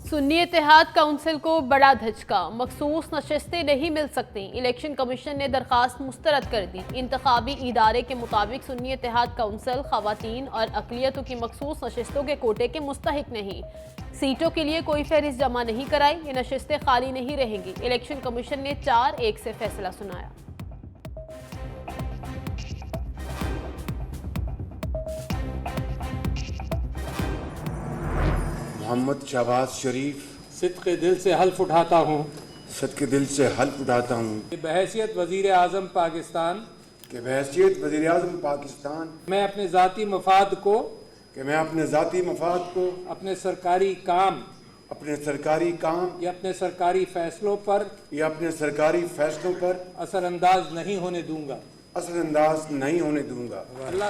सुन्नी इत्तेहाद council को बड़ा धचका, मखसूस नशिस्तें नहीं मिल सकती। इलेक्शन कमीशन ने दरखास्त मुस्तरद कर दी। इंतखाबी इदारे के मुताबिक सुन्नी इत्तेहाद काउंसिल खवातीन और अकलियतों की मखसूस नशिस्तों के कोटे के मुस्तहिक नहीं। सीटों के लिए कोई फहरिस्त जमा नहीं कराई। ये नशिस्तें खाली नहीं रहेंगी। इलेक्शन कमीशन ने 4-1 से फैसला सुनाया। मोहम्मद शहबाज शरीफ सिद्क़े दिल से हल्फ उठाता हूँ सदके दिल से हल्फ उठाता हूँ कि बहैसियत वज़ीर आज़म पाकिस्तान कि बहैसियत वज़ीर आज़म पाकिस्तान मैं अपने ज़ाती मफाद को अपने सरकारी काम या अपने सरकारी फैसलों पर असरअंदाज नहीं होने दूंगा। अल्लाह।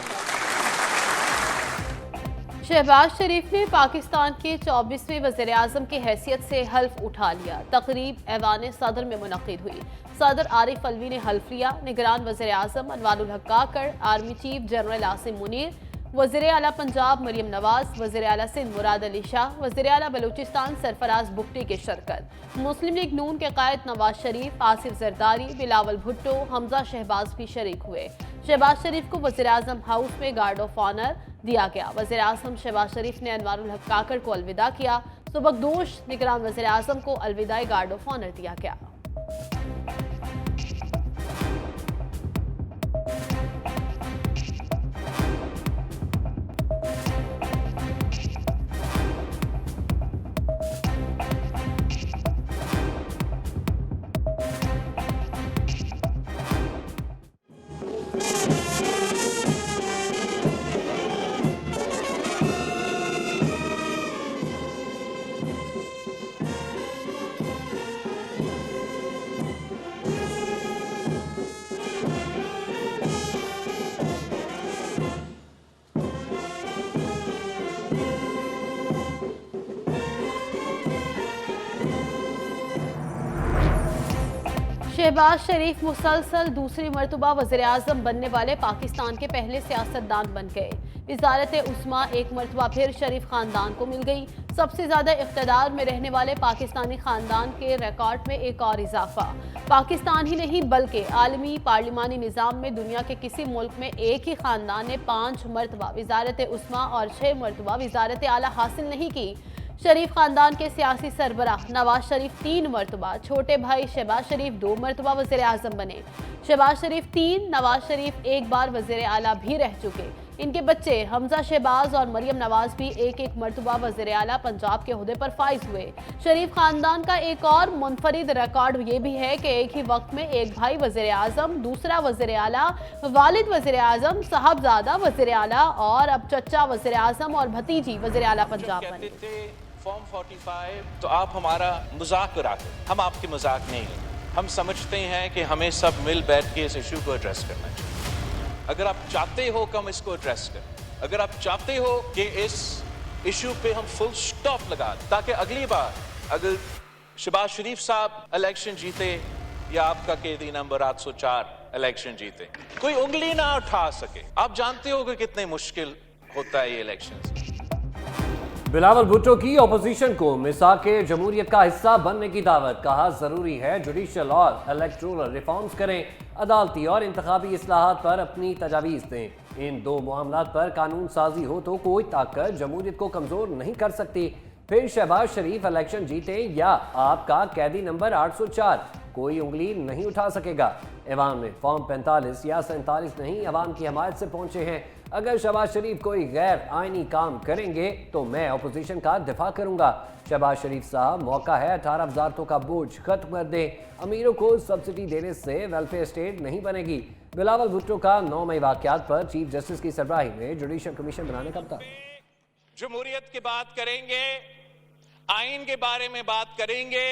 शहबाज शरीफ ने पाकिस्तान के 24वें वज़ीर आज़म की हैसियत से हल्फ उठा लिया। तकरीब ऐवान सदर में मुनक़िद हुई। सदर आरिफ अलवी ने हल्फ लिया। निगरान वज़ीर आज़म Anwarul Haq Kakar, army chief general Asim Munir, वज़ीर आला पंजाब मरियम नवाज, वज़ीर आला सिंध मुराद अली शाह, वज़ीर आला बलूचिस्तान सरफराज बुगटी की शिरकत। मुस्लिम लीग नून के कायद नवाज शरीफ, आसिफ जरदारी, बिलावल भुट्टो, हमजा शहबाज भी शरीक हुए। शहबाज शरीफ को वज़ीर आज़म हाउस में गार्ड ऑफ ऑनर दिया गया। वज़ीर आज़म शहबाज शरीफ ने अनवारुल हक काकड़ को अलविदा किया। सुबकदोश निगरान वज़ीर आज़म को अलविदाई गार्ड ऑफ ऑनर दिया गया। शहबाज शरीफ मुसलसल दूसरी मरतबा वज़ीर आज़म बनने वाले पाकिस्तान के पहले सियासतदान बन गए। वज़ारत उस्मा एक मरतबा फिर शरीफ खानदान को मिल गई। सबसे ज़्यादा इक़्तिदार में रहने वाले पाकिस्तानी खानदान के रिकॉर्ड में एक और इजाफा। पाकिस्तान ही नहीं बल्कि आलमी पार्लिमानी निज़ाम में दुनिया के किसी मुल्क में एक ही खानदान ने 5 मरतबा वज़ारत उस्मा और 6 मरतबा वज़ारत आला हासिल नहीं की। शरीफ खानदान के सियासी सरबराह नवाज शरीफ 3 मरतबा, छोटे भाई शहबाज शरीफ 2 मरतबा वज़ीर आज़म बने। शहबाज शरीफ 3, नवाज शरीफ 1 बार वज़ीर आला भी रह चुके। इनके बच्चे हमजा शहबाज और मरियम नवाज भी 1-1 मरतबा वज़ीर आला पंजाब के ओहदे पर फाइज हुए। शरीफ खानदान का एक और मुनफरिद रिकॉर्ड ये भी है कि एक ही वक्त में एक भाई वज़ीर आज़म, दूसरा वज़ीर आला, वालिद वज़ीर आज़म, साहबजादा वज़ीर आला और अब चचा वज़ीर आज़म और भतीजी वज़ीर आला पंजाब बने। फॉर्म 45 तो आप हमारा मजाक उड़ाते, हम आपके मजाक नहीं लेंगे। हम समझते हैं कि हमें सब मिल बैठ के इस इशू को एड्रेस करना चाहिए। अगर आप चाहते हो कि हम इसको एड्रेस करें, अगर आप चाहते हो कि इस इशू पे हम फुल स्टॉप लगा दें, ताकि अगली बार अगर शहबाज शरीफ साहब इलेक्शन जीते या आपका कैदी नंबर 804 इलेक्शन जीते, कोई उंगली ना उठा सके। आप जानते हो कि कितने मुश्किल होता है ये इलेक्शन। बिलावल भुट्टो की अपोजिशन को मिसाक जमहूरियत का हिस्सा बनने की दावत। कहा जरूरी है जुडिशल और इलेक्टोरल रिफॉर्म्स करें, अदालती और इंतखाबी इस्लाहात पर अपनी तजावीज़ दें। इन 2 मामलात पर कानून साजी हो तो कोई ताकत जमहूरियत को कमज़ोर नहीं कर सकती। फिर शहबाज शरीफ इलेक्शन जीते या आपका कैदी नंबर 804, कोई उंगली नहीं उठा सकेगा। ऐवान में फॉर्म 45 या 47 नहीं, अवाम की हमायत से पहुंचे हैं। अगर शहबाज शरीफ कोई गैर आइनी काम करेंगे तो मैं अपोजिशन का दिफा करूंगा। शहबाज शरीफ साहब, मौका है 18 वजारतों का बोझ खत्म कर दें। अमीरों को सब्सिडी देने से वेलफेयर स्टेट नहीं बनेगी। बिलावल भुट्टो का 9 मई वाकयात पर चीफ जस्टिस की सरबराही में जुडिशल कमीशन बनाने का बता। जमहूरियत की बात करेंगे, आइन के बारे में बात करेंगे,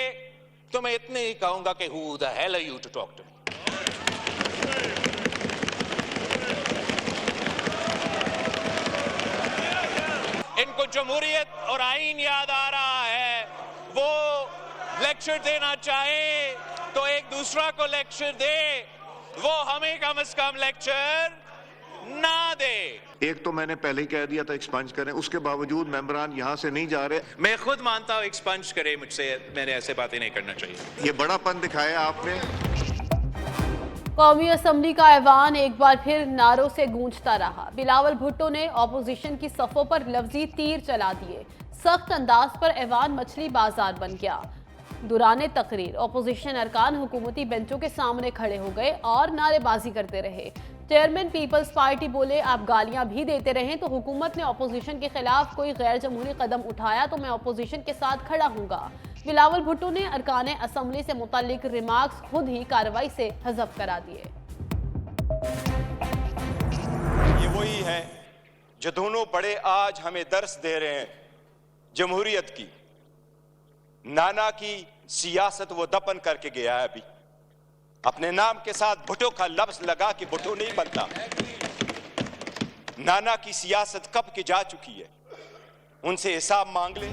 तो मैं इतने ही कहूंगा कि who the hell are you to talk to me. इनको जमहूरियत और आइन याद आ रहा है। वो लेक्चर देना चाहे तो एक दूसरा को लेक्चर दे, वो हमें कम से कम लेक्चर ना दे। एक तो मैंने पहले ही कह दिया था एक्सपंज करें, उसके बावजूद मेंबरान यहां से नहीं जा रहे। मैं खुद मानता हूं एक्सपंज करे मुझसे, मैंने ऐसे बातें नहीं करना चाहिए। ये बड़ापन दिखाया आपने। कौमी असम्बली का ऐवान एक बार फिर नारों से गूंजता रहा। बिलावल भुट्टो ने ऑपोजिशन की सफ़ों पर लफ्जी तीर चला दिए। सख्त अंदाज पर ऐवान मछली बाजार बन गया। दुराने तकरीर ऑपोजिशन अरकान हुकूमती बेंचों के सामने खड़े हो गए और नारेबाजी करते रहे। चेयरमैन पीपल्स पार्टी बोले, आप गालियां भी देते रहें तो हुकूमत ने ऑपोजिशन के खिलाफ कोई गैर जमहूरी कदम उठाया तो मैं ऑपोजिशन के साथ खड़ा हूंगा। बिलावल भुट्टो ने अरकान असम्बली से मुताल्लिक रिमार्क्स खुद ही कार्रवाई से हज़फ करा दिए। ये वही है जो दोनों बड़े आज हमें दर्स दे रहे हैं जमहूरियत की। नाना की सियासत वो दफन करके गया है। अभी अपने नाम के साथ भुट्टो का लफ्ज लगा कि भुट्टो नहीं बनता। नाना की सियासत कब की जा चुकी है, उनसे हिसाब मांग ले।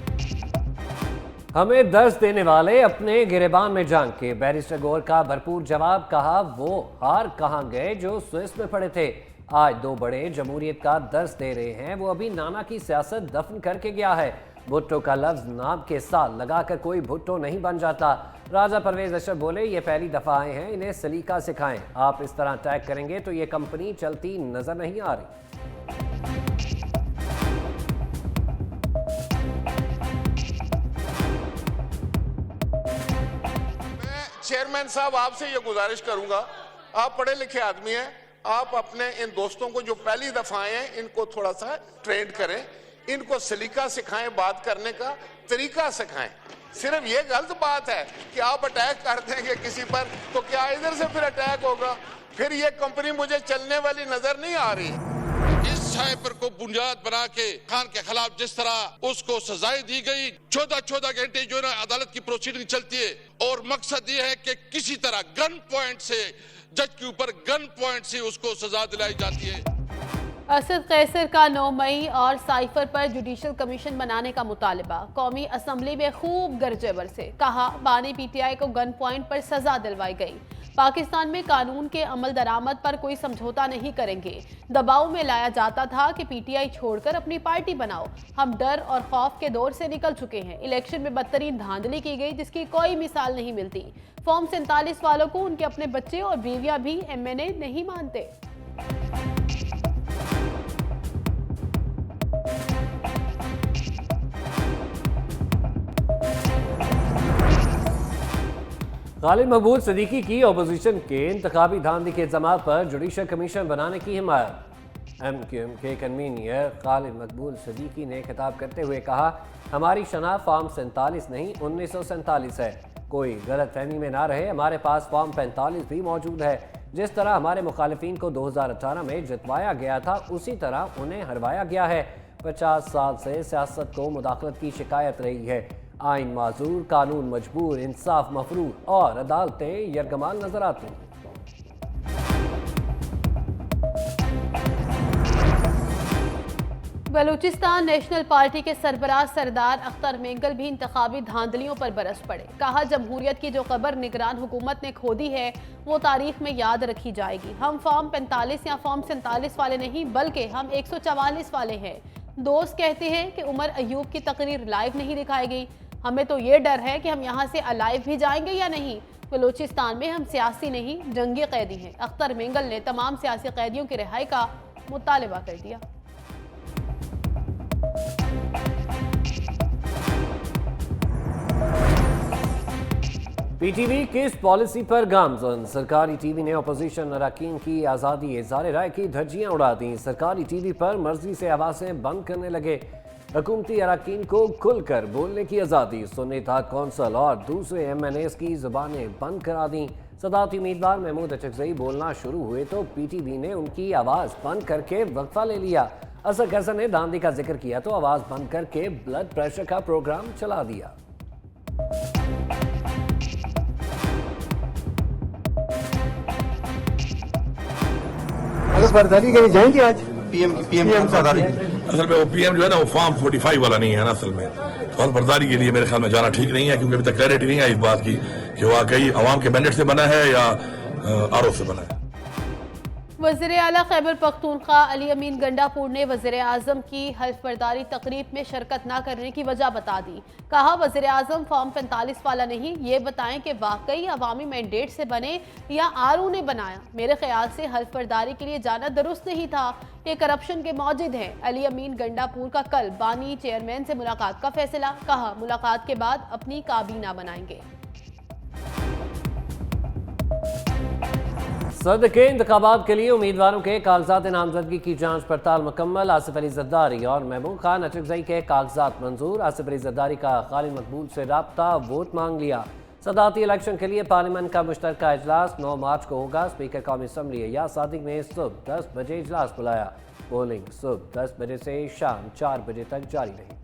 हमें दर्ज देने वाले अपने गिरेबान में झांक के बैरिस्टर गौर का भरपूर जवाब। कहा वो हार कहां गए जो स्विस में पड़े थे। आज दो बड़े जमहूरियत का दर्ज दे रहे हैं, वो अभी नाना की सियासत दफन करके गया है। भुट्टो का लफ्ज नाम के साथ लगाकर कोई भुट्टो नहीं बन जाता। राजा परवेज अशरफ बोले, ये पहली दफा आए हैं, इन्हें सलीका सिखाएं। आप इस तरह टैग करेंगे तो ये कंपनी चलती नजर नहीं आ रही। चेयरमैन साहब आपसे ये गुजारिश करूंगा, आप पढ़े लिखे आदमी हैं, आप अपने इन दोस्तों को जो पहली दफा आए हैं इनको थोड़ा सा ट्रेंड करें, इनको सलीका सिखाएं, बात करने का तरीका सिखाएं। सिर्फ ये गलत बात है कि आप अटैक कर देंगे किसी पर तो क्या इधर से फिर अटैक होगा, फिर ये कंपनी मुझे चलने वाली नजर नहीं आ रही। इस साइबर को बुनियाद बना के खान के खिलाफ जिस तरह उसको सजाएं दी गई, 14 घंटे जो है अदालत की प्रोसीडिंग चलती है और मकसद ये है कि किसी तरह गन पॉइंट से जज के ऊपर गन पॉइंट से उसको सजा दिलाई जाती है। असद कैसर का 9 मई और साइफर पर जुडिशल कमीशन बनाने का मुतालबा। कौमी असम्बली में खूब गरजे बरसे। कहा, बानी पीटीआई को गन पॉइंट पर सजा दिलवाई गई। पाकिस्तान में कानून के अमल दरामद पर कोई समझौता नहीं करेंगे। दबाव में लाया जाता था कि पीटीआई छोड़कर अपनी पार्टी बनाओ। हम डर और खौफ के दौर से निकल चुके हैं। इलेक्शन में बदतरीन धांधली की गई जिसकी कोई मिसाल नहीं मिलती। फॉर्म 47 वालों को उनके अपने बच्चे और बीवियां भी एमएनए नहीं मानते। गालिब महबूब सदीकी की अपोजिशन के इंतखाबी धांधली के इल्जाम पर जुडिशल कमीशन बनाने की हिमायत। एमक्यूएम के कन्वीनर गालिब मकबूल सदीकी ने खिताब करते हुए कहा, हमारी शनाख्त फॉर्म 47 नहीं 1947 है। कोई गलत फहमी में ना रहे, हमारे पास फॉर्म 45 भी मौजूद है। जिस तरह हमारे मुखालिफिन को 2018 में जितवाया गया था उसी तरह उन्हें हरवाया गया है। 50 साल से सियासत को मुदाखलत की शिकायत रही है। आइन माजूर, कानून मजबूर, इंसाफ मफरूर और अदालतें यरगमाल नजर आती हैं। बलूचिस्तान नेशनल पार्टी के सरबराह सरदार अख्तर मेंगल भी इंतखाबी धांधलियों पर बरस पड़े। कहा, जमहूरियत की जो खबर निगरान हुकूमत ने खो दी है वो तारीख में याद रखी जाएगी। हम फॉर्म 45 या फॉर्म 47 वाले नहीं बल्कि हम 144 वाले हैं। दोस्त कहते हैं कि उमर अयूब की तकरीर लाइव नहीं दिखाई गई। हमें तो ये डर है कि हम यहाँ से अलाइव भी जाएंगे या नहीं। बलूचिस्तान में हम सियासी नहीं जंगी कैदी हैं। अख्तर मेंगल ने तमाम सियासी कैदियों की रिहाई का मुतालबा कर दिया। पीटीवी किस पॉलिसी पर गामजन। सरकारी टीवी ने अपोजिशन अरकान की आज़ादी इज़हार राय की धज्जियां उड़ा दी। सरकारी टीवी पर मर्जी से आवाज़ें बंद करने लगे। हुकूमती अरकान को खुलकर बोलने की आज़ादी। सुन्नी इत्तेहाद कौंसिल और दूसरे MNAs की ज़ुबानें बंद करा दी। सदारती उम्मीदवार महमूद अचकज़ई बोलना शुरू हुए तो पीटीवी ने उनकी आवाज़ बंद करके वक्फा ले लिया। असद कैसर ने धांधली का जिक्र किया तो आवाज़ बंद करके ब्लड प्रेशर का प्रोग्राम चला दिया। बर्दारी के लिए जाएंगे आज पीएम असल में वो पीएम जो है ना वो फॉर्म 45 वाला नहीं है ना असल में। तो बर्दारी के लिए मेरे ख्याल में जाना ठीक नहीं है क्योंकि अभी तक क्लैरिटी नहीं है इस बात की कि वाकई अवाम के मैंडेट से बना है या आरओ से बना है। वज़ीर आला खैबर पख्तूनख्वा अली अमीन गंडापुर ने वज़ीर आज़म की हल्फ बर्दारी तकरीब में शिरकत न करने की वजह बता दी। कहा, वज़ीर आज़म फॉर्म 45 वाला नहीं, ये बताएं कि वाकई अवामी मैंडेट से बने या आरओ ने बनाया। मेरे ख्याल से हल्फ बर्दारी के लिए जाना दुरुस्त नहीं था, ये करप्शन के मौजिद हैं। अली अमीन गंडापुर का कल बानी चेयरमैन से मुलाकात का फैसला। कहा, मुलाकात के बाद अपनी काबीना बनाएंगे। सदर के इंतखाबात के लिए उम्मीदवारों के कागजात नामजदगी की जांच पड़ताल मुकम्मल। आसिफ अली जरदारी और महबूब खान अचकजई के कागजात मंजूर। आसिफ अली जरदारी का खालिद मकबूल से राब्ता, वोट मांग लिया। सदारती इलेक्शन के लिए पार्लियामेंट का मुश्तरका इजलास 9 मार्च को होगा। स्पीकर कौमी असम्बली या सादिक ने सुबह 10 बजे इजलास बुलाया। पोलिंग सुबह 10 बजे से शाम 4 बजे तक जारी रही।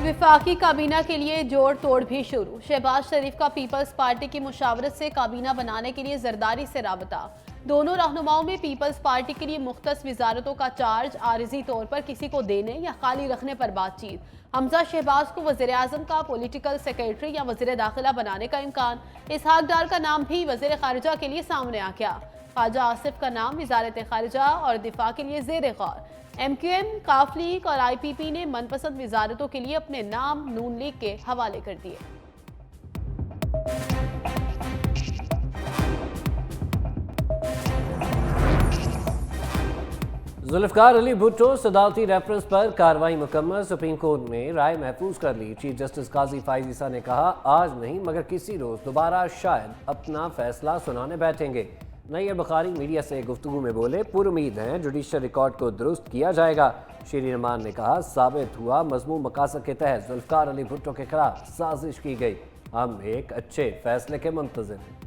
विफाकी काबीना के लिए जोड़ तोड़ भी शुरू। शहबाज शरीफ का पीपल्स पार्टी की मुशावरत से काबीना बनाने के लिए जरदारी से राबता। दोनों रहनुमाओं में पीपल्स पार्टी के लिए मुख्तस वजारतों का चार्ज आरिजी तौर पर किसी को देने या खाली रखने पर बातचीत। हमजा शहबाज को वज़ीर आज़म का पॉलिटिकल सेक्रेटरी या वज़ीर दाखिला बनाने का इम्कान। इसहाक डार का नाम भी वज़ीर खारिजा के लिए सामने आ गया। ख्वाजा आसिफ का नाम वज़ारत खारिजा और दिफा के लिए ज़ेर गौर। MQM, काफ लीग और IPP ने मनपसंद वजारतों के लिए अपने नाम नून लीग के हवाले कर दिए। जुल्फकार अली भुट्टो सदारती रेफरेंस पर कार्रवाई मुकम्मल। सुप्रीम कोर्ट में राय महफूज कर ली। चीफ जस्टिस काजी फाइज ईसा ने कहा, आज नहीं मगर किसी रोज दोबारा शायद अपना फैसला सुनाने बैठेंगे। नईर बुखारी मीडिया से गुफ्तगू में बोले, पुरुमीद हैं जुडिशल रिकॉर्ड को दुरुस्त किया जाएगा। शीरीन अमान ने कहा, साबित हुआ मजमूम मकासद के तहत जुल्फकार अली भुट्टो के खिलाफ साजिश की गई। हम एक अच्छे फैसले के मुंतज़िर हैं।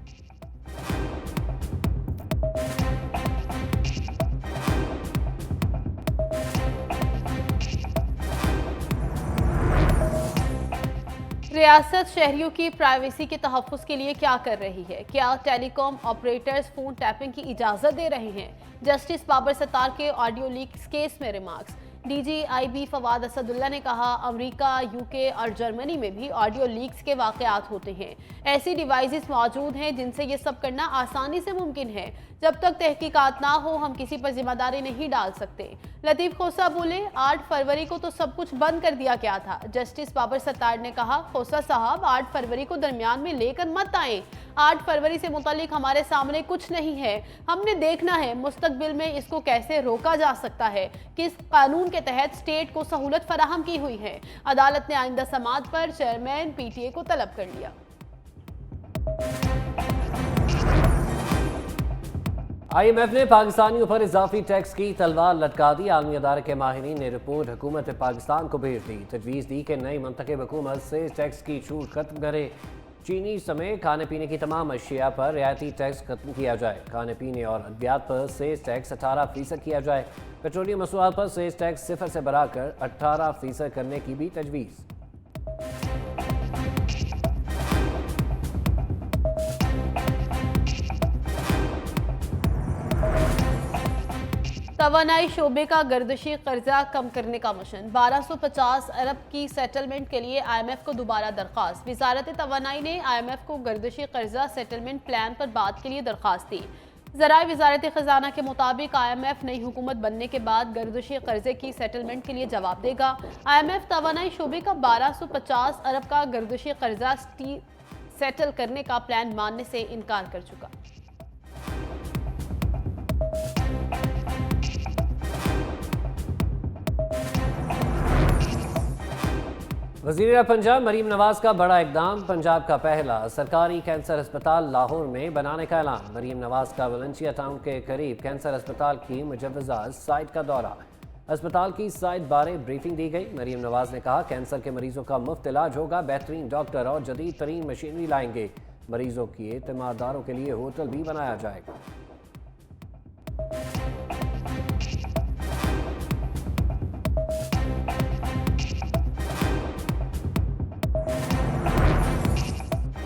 रियासत शहरियों की प्राइवेसी के तहफ़्फ़ुज़ के लिए क्या कर रही है? क्या टेलीकॉम ऑपरेटर्स फ़ोन टैपिंग की इजाज़त दे रहे हैं? जस्टिस बाबर सत्तार के ऑडियो लीक्स केस में रिमार्क्स। DGIB फवाद असदुल्ला ने कहा, अमेरिका, UK और जर्मनी में भी ऑडियो लीक्स के वाक़यात होते हैं। ऐसी डिवाइसेस मौजूद हैं जिनसे ये सब करना आसानी से मुमकिन है। जब तक तहकीकात ना हो हम किसी पर जिम्मेदारी नहीं डाल सकते। लतीफ़ खोसा बोले, 8 फरवरी को तो सब कुछ बंद कर दिया गया था। जस्टिस बाबर सत्तार ने कहा, खोसा साहब 8 फरवरी को दरमियान में लेकर मत आए। 8 फरवरी से मुतालिक हमारे सामने कुछ नहीं है। हमने देखना है मुस्तकबिल में इसको कैसे रोका जा सकता है, किस कानून के तहत स्टेट को सहूलत फराहम की हुई है। अदालत ने आइंदा समाअत पर चेयरमैन PTA को तलब कर लिया। IMF ने पाकिस्तानियों पर इजाफी टैक्स की तलवार लटका दी। आलमी अदारे के माहिरीन ने रिपोर्ट हुकूमत पाकिस्तान को भेज दी। तजवीज़ दी कि नई मुंतखब हुकूमत से टैक्स की छूट खत्म करे। चीनी समेत खाने पीने की तमाम अशिया पर रियायती टैक्स खत्म किया जाए। खाने पीने और अद्वियात पर सेस टैक्स 18% किया जाए। पेट्रोलियम मसूआत पर सेस टैक्स 0 से बढ़ाकर 18% करने की भी तजवीज़। तवानाई शोबे का गर्दिशी कर्जा कम करने का मिशन। 1250 अरब की सेटलमेंट के लिए IMF को दोबारा दरख्वास्त। वजारत तवानाई ने IMF को गर्दिशी कर्जा सेटलमेंट प्लान पर बात के लिए दरख्वास्त दी। ज़राए वजारत खजाना के मुताबिक IMF नई हुकूमत बनने के बाद गर्दिशी कर्जे की सेटलमेंट के लिए जवाब देगा। IMF तवानाई शोबे का 1250 अरब का गर्दिशी कर्जा सेटल करने का प्लान मानने से इनकार कर चुका। वज़ीर पंजाब मरीम नवाज का बड़ा इकदाम। पंजाब का पहला सरकारी कैंसर अस्पताल लाहौर में बनाने का ऐलान। मरीम नवाज का वलेंसिया टाउन के करीब कैंसर अस्पताल की मुजव्वज़ा साइट का दौरा। अस्पताल की साइट बारे ब्रीफिंग दी गई। मरीम नवाज ने कहा, कैंसर के मरीजों का मुफ्त इलाज होगा, बेहतरीन डॉक्टर और जदीद तरीन मशीनरी लाएंगे। मरीजों की एतमादारों के लिए होटल भी बनाया जाएगा।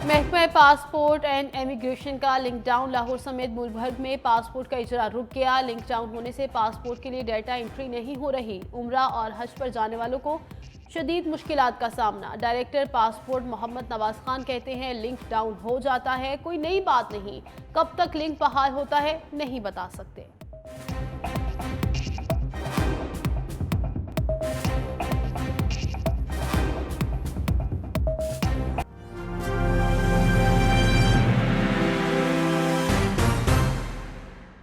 महकमा पासपोर्ट एंड इमिग्रेशन का लिंक डाउन। लाहौर समेत मुल्क भर में पासपोर्ट का इजरा रुक गया। लिंक डाउन होने से पासपोर्ट के लिए डाटा एंट्री नहीं हो रही। उम्रा और हज पर जाने वालों को शदीद मुश्किलात का सामना। डायरेक्टर पासपोर्ट मोहम्मद नवाज खान कहते हैं लिंक डाउन हो जाता है, कोई नई बात नहीं, कब तक लिंक बहाल होता है नहीं बता सकते।